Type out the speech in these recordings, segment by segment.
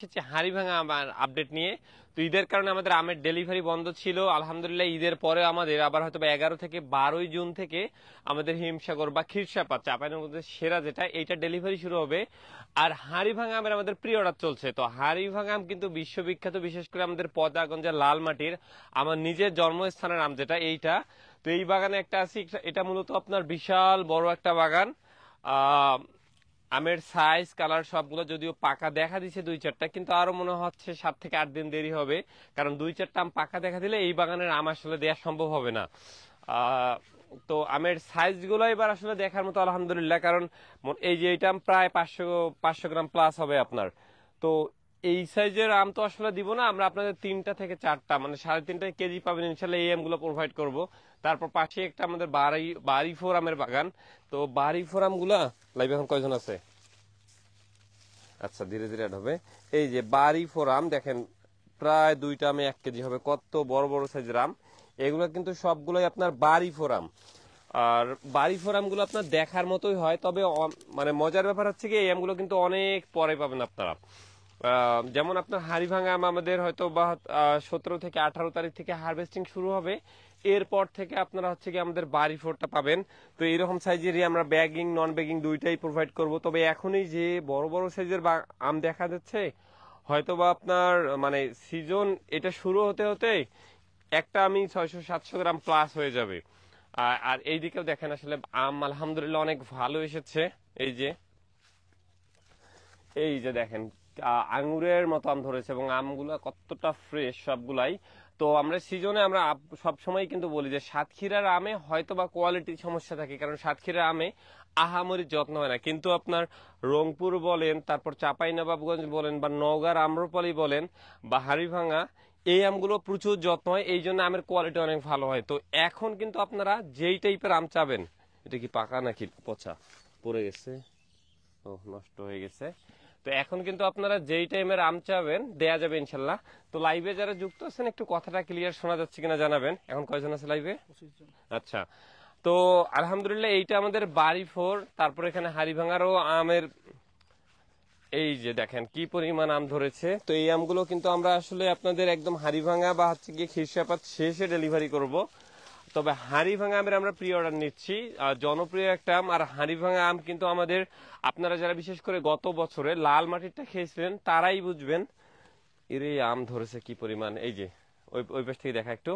এসেছি হাড়িভাঙা আমার আপডেট নিয়ে। তো ঈদের কারণে আমাদের আমের ডেলিভারি বন্ধ ছিল। আলহামদুলিল্লাহ ঈদের পরে আমাদের আবার হয়তো 11 থেকে 12 জুন থেকে আমাদের হিমসাগর বা ক্ষীরসাপাত চাঁপাইনবাবগঞ্জের সেরা যেটা এইটা ডেলিভারি শুরু হবে। আর হাড়িভাঙা আমের আমাদের প্রি অর্ডার চলছে। তো হাড়িভাঙা আম কিন্তু বিশ্ববিখ্যাত, বিশেষ করে আমাদের পদাগঞ্জের লাল মাটির আমার নিজের জন্মস্থানের আম যেটা এইটা। তো এই বাগানে একটা আছে, এটা মূলত আপনার বিশাল বড় একটা বাগান। আহ আমের সাইজ কালার সবগুলো যদিও পাকা দেখা দিচ্ছে 2-4টা, কিন্তু আরো মনে হচ্ছে 7 থেকে 8 দিন দেরি হবে, কারণ 2-4টা আম পাকা দেখা দিলে এই বাগানের আম আসলে দেওয়া সম্ভব হবে না। তো আমের সাইজ গুলো এবার আসলে দেখার মতো আলহামদুলিল্লাহ, কারণ এই যে এটা আম প্রায় 500 গ্রাম প্লাস হবে আপনার। তো এই সাইজের আম তো আসলে দিব না আমরা, আপনাদের 3টা থেকে 4টা মানে 3.5 কেজি পাবেন ইনশাল্লাহ, এই আমগুলো প্রোভাইড করব। তারপর পাশে একটা আমাদের বাড়ি ফোর আমের বাগান। তো বাড়ি ফোর আমগুলা লাইভ এখন কয়জন আছে? আচ্ছা, ধীরে ধীরে অ্যাড হবে। এই যে বাড়ি ফোর আম দেখেন, প্রায় 2টা আমে 1 কেজি হবে, কত বড় বড় সাইজের আম। এগুলো কিন্তু সবগুলোই আপনার বাড়ি ফোর আম। আর বাড়ি ফোর আমগুলো আপনার দেখার মতোই হয়, তবে মানে মজার ব্যাপার হচ্ছে কি এই আমগুলো কিন্তু অনেক পরে পাবেন আপনারা। যেমন আপনার হাড়িভাঙা আম আমাদের হয়তো বা 17 থেকে 18 তারিখ থেকে হারভেস্টিং শুরু হবে। এরপর থেকে আপনারা হচ্ছে কি আমাদের বাড়ি ফোরটা পাবেন। তো এইরকম সাইজেরই আমরা ব্যাগিং নন ব্যাগিং দুইটাই প্রোভাইড করব। তবে এখনই যে বড় বড় সাইজের আম দেখা যাচ্ছে, হয়তো বা আপনার মানে সিজন এটা শুরু হতে হতে একটা আমি 600-700 গ্রাম প্লাস হয়ে যাবে। আর এইদিকেও দেখেন আসলে আম আলহামদুলিল্লাহ অনেক ভালো এসেছে। এই যে দেখেন আঙ্গুরের মতো আম ধরেছে, এবং আমগুলা কতটা ফ্রেশ সবগুলাই। তো আমরা সিজনে আমরা সবসময় কিন্তু বলি যে সাতক্ষীরার আমে হয়তো বা কোয়ালিটির সমস্যা থাকে, কারণ সাতক্ষীরার আমে আহামরি যত্ন হয় না। কিন্তু আপনার রংপুর বলেন, তারপর চাঁপাইনবাবগঞ্জ বলেন, বা নওগাঁর আম্রপালি বলেন, বা হাড়িভাঙা, এই আমগুলো প্রচুর যত্ন হয়, এই জন্য আমের কোয়ালিটি অনেক ভালো হয়। তো এখন কিন্তু আপনারা যেই টাইপের আম চাবেন, এটা কি পাকা নাকি পচা পড়ে গেছে? ও, নষ্ট হয়ে গেছে। তো এখন কিন্তু আপনারা যেই টাইমের আম চাবেন দেয়া যাবে ইনশাল্লাহ। তো লাইভে যারা যুক্ত আছেন একটু কথাটা ক্লিয়ার শোনা যাচ্ছে কিনা জানাবেন। এখন কয়জন আছে লাইভে? 25 জন। আচ্ছা, তো আলহামদুলিল্লাহ এইটা আমাদের বাড়ি ফোর। তারপর এখানে হাড়িভাঙারও আমের এই যে দেখেন কি পরিমাণ আম ধরেছে। তো এই আমগুলো কিন্তু আমরা আসলে আপনাদের একদম হাড়িভাঙা বা হচ্ছে গিয়ে ক্ষীরসাপাত শেষে ডেলিভারি করব। তবে হাড়িভাঙা আমের আমরা প্রি অর্ডার নিচ্ছি, জনপ্রিয় একটা আম। আর হাড়িভাঙা আম কিন্তু আমাদের, আপনারা যারা বিশেষ করে গত বছরে লাল মাটিরটা খেয়েছিলেন তারাই বুঝবেন এরে আম ধরেছে কি পরিমাণ। এই যে ওই পাশ থেকে দেখা একটু,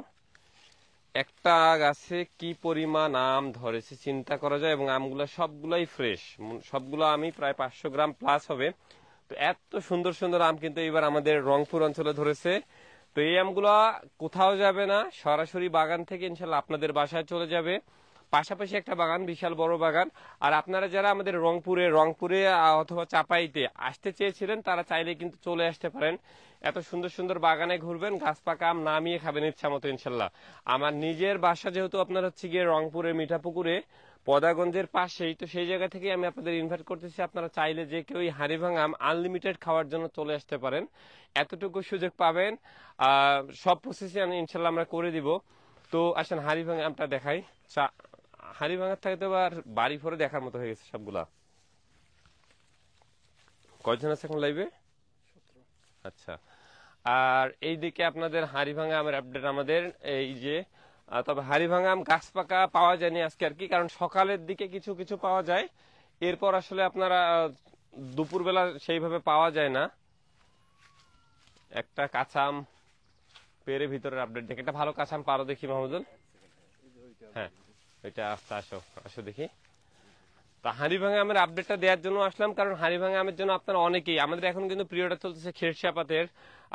একটা গাছে কি পরিমাণ আম ধরেছে চিন্তা করা যায়। এবং আমগুলো সবগুলাই ফ্রেশ, সবগুলো আমি প্রায় 500 গ্রাম প্লাস হবে। তো এত সুন্দর সুন্দর আম কিন্তু এবার আমাদের রংপুর অঞ্চলে ধরেছে। তো এই আমগুলা কোথাও যাবে না, সরাসরি বাগান থেকে ইনশাল্লাহ আপনাদের বাসায় চলে যাবে। পাশাপাশি একটা বাগান, বিশাল বড় বাগান। আর আপনারা যারা আমাদের রংপুরে অথবা চাপাইতে আসতে চেয়েছিলেন তারা চাইলে কিন্তু চলে আসতে পারেন। এত সুন্দর সুন্দর বাগানে ঘুরবেন, গাছ পাকা আম নামিয়ে খাবেন ইচ্ছা মতো ইনশাল্লাহ। আমার নিজের বাসা যেহেতু আপনার হচ্ছে গিয়ে রংপুরের মিঠাপুকুরে পদাগঞ্জের পাশেই, তো সেই জায়গা থেকে আমি আপনাদের ইনভাইট করতেছি, আপনারা চাইলে যে কেউ হাড়িভাঙা আম আনলিমিটেড খাওয়ার জন্য চলে আসতে পারেন। এতটুকু সুযোগ পাবেন। সব প্রসেসই আমি ইনশাল্লাহ আমরা করে দিব। তো আসেন হাড়িভাঙা আমটা দেখাই। হাড়িভাঙার থেকে তো আর বাড়ি ফোরে দেখার মতো হয়ে গেছে সবগুলা। কয়জন আছে এখন লাইভে? 17। আচ্ছা, আর এইদিকে আপনাদের হাড়িভাঙা আমের আপডেট আমাদের এই যে, তবে হাড়িভাঙা আম গাছ পাকা পাওয়া যায়নি আজকে আর কি, কারণ সকালের দিকে কিছু কিছু পাওয়া যায়, এরপর আসলে আপনারা দুপুরবেলা সেইভাবে পাওয়া যায় না। একটা কাঁচা আম পেরে ভিতরের আপডেট দেখে, একটা ভালো কাঁচা আম পারো দেখি মাহমুদুল। হ্যাঁ, এটা আসতে আসো আসো দেখি। তা হাড়িভাঙা আমের আপডেটটা দেওয়ার জন্য আসলাম, কারণ হাড়িভাঙা আমের জন্য আপনারা অনেকেই, আমাদের এখন কিন্তু পিরিয়ডটা চলতেছে ক্ষীরসাপাতের।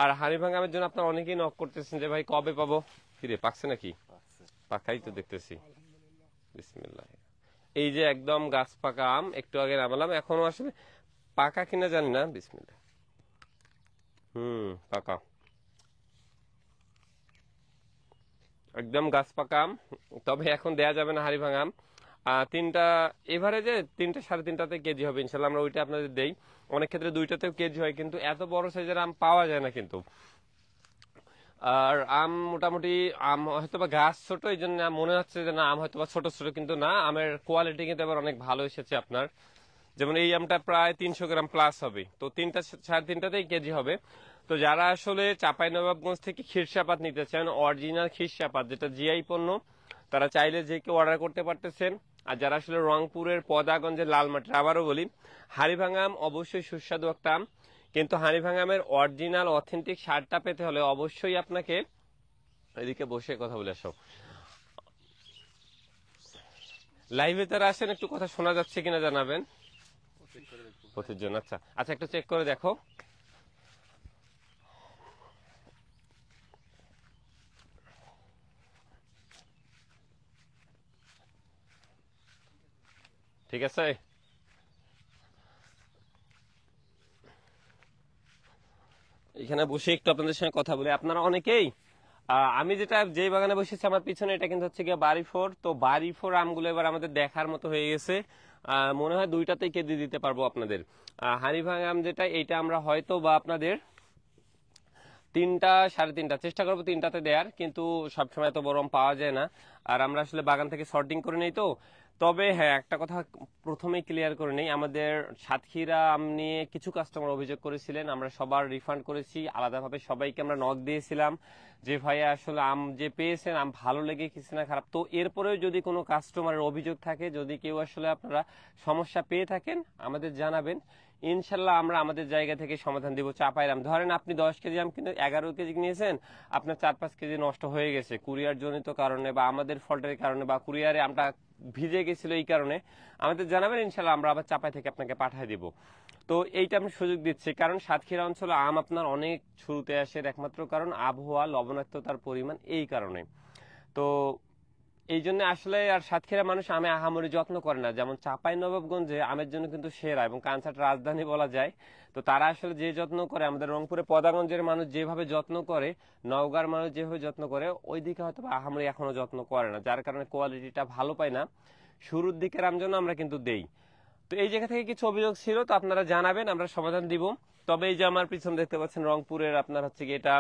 আর হাড়িভাঙা আমের জন্য আপনারা অনেকেই নক করতেছেন যে ভাই কবে পাবো। ফিরে পাকছে নাকি? পাকাই তো দেখতেছি। আলহামদুলিল্লাহ। বিসমিল্লাহ। এই যে একদম গাছ পাকা আম, একটু আগে নামালাম, এখনো আসলে পাকা কিনা জানি না। বিসমিল্লাহ। পাকা, একদম গাছ পাকা আম। তবে এখন দেয়া যাবে না হাড়িভাঙা আম। 3টা এভারেজে 3টা 3.5টাতে কেজি হবে ইনশাল্লাহ, আমরা ওইটা আপনাদের দেই। অনেক ক্ষেত্রে 2টাতেও কেজি হয়, কিন্তু এত বড় সাইজের আম পাওয়া যায় না কিন্তু। আর আম মোটামুটি, আম হয়তো বা গাছ ছোট, এই জন্য মনে হচ্ছে যে না আম হয়তো বা ছোট ছোট, কিন্তু না, আমের কোয়ালিটি কিন্তু এবার অনেক ভালো এসেছে আপনার। যেমন এই আমটা প্রায় 300 গ্রাম প্লাস হবে, তো 3.5-3.5 কেজি হবে। তো যারা আসলে চাঁপাইনবাবগঞ্জ থেকে খিরসাপাত নিতে চান, অরিজিনাল খিরসাপাত যেটা জিআই পণ্য, তারা চাইলে যে কেউ অর্ডার করতে পারতেছেন। আর যারা আসলে রংপুরের পদাগঞ্জের লালমাটির, আবারও বলি হাড়িভাঙা আম অবশ্যই সুস্বাদু একটা আম, কিন্তু হাড়িভাঙা আমের অরিজিনাল অথেন্টিক স্বাদটা পেতে হলে অবশ্যই আপনাকে এদিকে বসে কথা বলে আসো। লাইভে যারা আসেন একটু কথা শোনা যাচ্ছে কিনা জানাবেন। প্রতিজন আচ্ছা আচ্ছা, একটু চেক করে দেখো। ঠিক আছে, এখানে বসে একটু আপনাদের সঙ্গে কথা বলি। আপনারা অনেকেই আমি যে বাগানে বসেছি আমার পিছনে, এটা কিন্তু হচ্ছে গিয়ে বাড়ি ফোর। তো বাড়ি ফোর আমগুলো এবার আমাদের দেখার মতো হয়ে গেছে। মনে হয় 2টাতেই কেজি দিতে পারবো আপনাদের। হাড়িভাঙা আম যেটা, এইটা আমরা হয়তো বা আপনাদের 3টা 3.5 চেষ্টা করবো 3টাতে দেওয়ার, কিন্তু সবসময় এত বড় আম পাওয়া যায় না। আর আমরা আসলে বাগান থেকে সর্টিং করে নেই তো। তবে হ্যাঁ, একটা কথা প্রথমেই ক্লিয়ার করে নেই, আমাদের সাতক্ষীরা আম নিয়ে কিছু কাস্টমার অভিযোগ করেছিলেন, আমরা সবার রিফান্ড করেছি। আলাদাভাবে সবাইকে আমরা নক দিয়েছিলাম যে ভাইয়া আসলে আম যে পেয়েছেন আম ভালো লেগে কিছু না খারাপ। তো এরপরেও যদি কোনো কাস্টমারের অভিযোগ থাকে, যদি কেউ আসলে আপনারা সমস্যা পেয়ে থাকেন আমাদের জানাবেন, ইনশাল্লাহ আমরা আমাদের জায়গা থেকে সমাধান দিব। চাপাইর আম ধরেন আপনি 10 কেজি আম কিন্তু 11 কেজি নিয়েছেন, আপনার 4-5 কেজি নষ্ট হয়ে গেছে কুরিয়ার জনিত কারণে বা আমাদের ফল্টের কারণে বা কুরিয়ারে আমটা ভিজে গেছিল, এই কারণে আমাদের জানাবেন, ইনশাল্লাহ আমরা আবার চাপাই থেকে আপনাকে পাঠিয়ে দিব। তো এইটা আমি সুযোগ দিচ্ছি, কারণ সাতক্ষীরা অঞ্চলে আম আপনার অনেক শুরুতে আসে, একমাত্র কারণ আবহাওয়া, লবণাক্ততার পরিমাণ, এই কারণে। তো এই জন্য আসলে আর সাতক্ষীরা মানুষ আমে আহামরি যত্ন করে না, যেমন চাঁপাইনবাবগঞ্জে আমের জন্য কিন্তু সেরা এবং কানসাট রাজধানী বলা যায়। তো তারা আসলে যে যত্ন করে, আমাদের রংপুরে পদাগঞ্জের মানুষ যেভাবে যত্ন করে, নওগাঁর মানুষ যেভাবে যত্ন করে, ওই দিকে হয়তো আহামরি এখনো যত্ন করে না, যার কারণে কোয়ালিটিটা ভালো পায় না। শুরুর দিকের আম জন্য আমরা কিন্তু দেই। তো এই জায়গা থেকে কিছু অভিযোগ ছিল, তো আপনারা জানাবেন, আমরা সমাধান দিব। তবে এই যে আমার পিছনে দেখতে পাচ্ছেন রংপুরের আপনার হচ্ছে কি এটা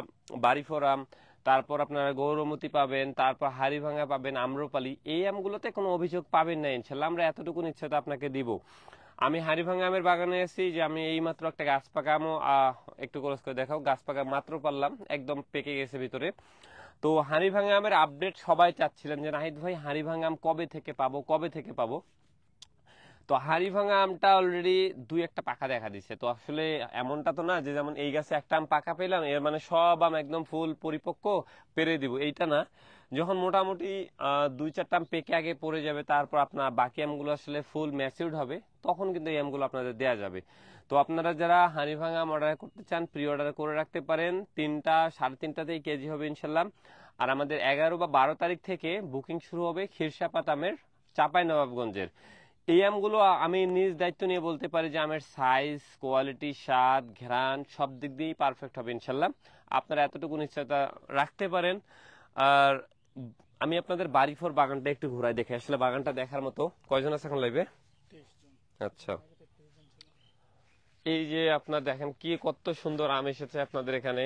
বাড়িফোর আম, তারপর আপনারা গৌরমতি পাবেন, তারপর হাড়িভাঙা পাবেন, আম্রপালি, এই আমগুলোতে কোনো অভিযোগ পাবেন না ইনশাল্লাহ, আমরা এতটুকু নিশ্চয়তা আপনাকে দিব। আমি হাড়িভাঙা আমের বাগানে আছি, যে আমি এই মাত্র একটা গাছ পাকা আমও একটু ক্রস করে দেখাও, গাছ পাকা মাত্র পারলাম, একদম পেকে গেছে ভিতরে। তো হাড়িভাঙা আমের আপডেট সবাই চাচ্ছিলেন যে নাহিদ ভাই হাড়িভাঙা আম কবে থেকে পাবো, কবে থেকে পাবো। তো হাড়িভাঙা আমটা অলরেডি 2-1টা পাকা দেখা দিচ্ছে। তো আসলে এমনটা তো না যে যেমন এই গাছে একটা আম পাকা পেলাম এর মানে সব আম একদম ফুল পরিপক্ক পেরে দিব, এইটা না। যখন মোটামুটি 2-4টা আম পেকে আগে পড়ে যাবে, তারপর আপনার বাকি আমগুলো আসলে ফুল ম্যাচিউরড হবে, তখন কিন্তু এই আমগুলো আপনাদের দেয়া যাবে। তো আপনারা যারা হাড়িভাঙা আম অর্ডার করতে চান প্রি অর্ডার করে রাখতে পারেন, 3টা 3.5 কেজি হবে ইনশাল্লাহ। আর আমাদের 11 বা 12 তারিখ থেকে বুকিং শুরু হবে খিরসাপাত আমের, চাঁপাইনবাবগঞ্জের। এই আমগুলো আমি নিজ দায়িত্ব নিয়ে বলতে পারি যে আমের সাইজ, কোয়ালিটি, স্বাদ, ঘ্রাণ সব দিক দিয়েই পারফেক্ট হবে ইনশাল্লাহ, আপনারা এতটুকু নিশ্চয়তা রাখতে পারেন। আর আমি আপনাদের বাড়ি ফোর বাগানটা একটু ঘুরাই দেখে, আসলে বাগানটা দেখার মতো। কয়জন আছে এখন লাইভে? আচ্ছা, এই যে আপনার দেখেন কি কত সুন্দর আম এসেছে আপনাদের এখানে।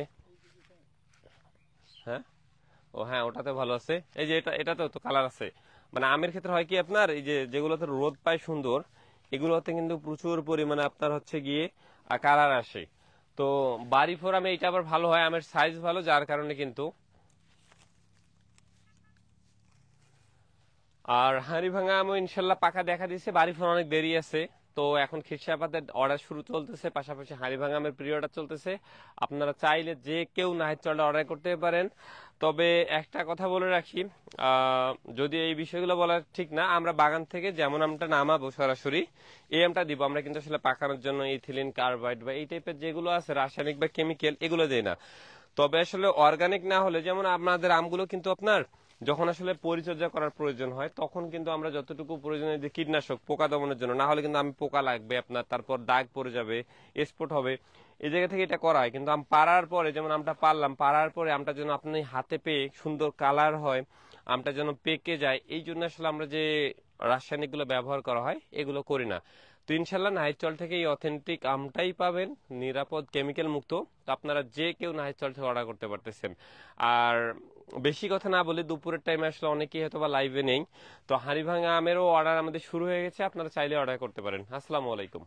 হ্যাঁ, ও হ্যাঁ, ওটাতে ভালো আছে। এই যে এটাতেও তো কালার আছে। মানে আমের ক্ষেত্রে হয় কি আপনার, এই যে যেগুলোতে রোদ পায় সুন্দর, এগুলোতে কিন্তু প্রচুর পরিমাণে আপনার হচ্ছে গিয়ে কালার আসে। তো বাড়ি ফোর আমে এটা আবার ভালো হয়, আমের সাইজ ভালো, যার কারণে কিন্তু। আর হাড়িভাঙা আমও ইনশাল্লাহ পাকা দেখা দিয়েছে, বাড়ি ফোর অনেক দেরি আছে। তো এখন খিরসাপাতের অর্ডার শুরু চলতেছে, পাশাপাশি হাড়িভাঙা আমের প্রি অর্ডার চলতেছে। আপনারা চাইলে যে কেউ নাহিদ চলটা অর্ডার করতে পারেন। তবে একটা কথা বলে রাখি, যদি এই বিষয়গুলো বলা ঠিক না, আমরা বাগান থেকে যেমন আমটা নামাবো সরাসরি এই আমটা দিব, আমরা কিন্তু আসলে পাকানোর জন্য ইথিলিন কার্বাইড বা এই টাইপের যেগুলো আছে রাসায়নিক বা কেমিক্যাল, এগুলো দেয় না। তবে আসলে অর্গানিক না হলে, যেমন আপনাদের আমগুলো কিন্তু আপনার যখন আসলে পরিচর্যা করার প্রয়োজন হয়, তখন কিন্তু আমরা যতটুকু প্রয়োজনীয় যে কীটনাশক পোকা দমনের জন্য, না হলে কিন্তু আমি পোকা লাগবে আপনার, তারপর দাগ পড়ে যাবে, স্পট হবে, এই জায়গা থেকে এটা করা হয়। কিন্তু আম পাড়ার পরে, যেমন আমটা পারলাম, পাড়ার পরে আমটা যেন আপনি হাতে পেয়ে সুন্দর কালার হয়, আমটা যেন পেকে যায়, এই জন্য আসলে আমরা যে রাসায়নিক গুলো ব্যবহার করা হয় এগুলো করি না। তো ইনশাল্লাহ নাহিদ চল থেকে এই অথেন্টিক আমটাই পাবেন, নিরাপদ কেমিক্যাল মুক্ত। তো আপনারা যে কেউ নাহিদ চল থেকে অর্ডার করতে পারতেছেন। আর বেশি কথা না বলে দুপুরের টাইমে আসলে অনেকেই হয়তো বা লাইভে নেই, তো হাড়ি ভাঙা আমেরও অর্ডার আমাদের শুরু হয়ে গেছে, আপনারা চাইলে অর্ডার করতে পারেন। আসসালামু আলাইকুম।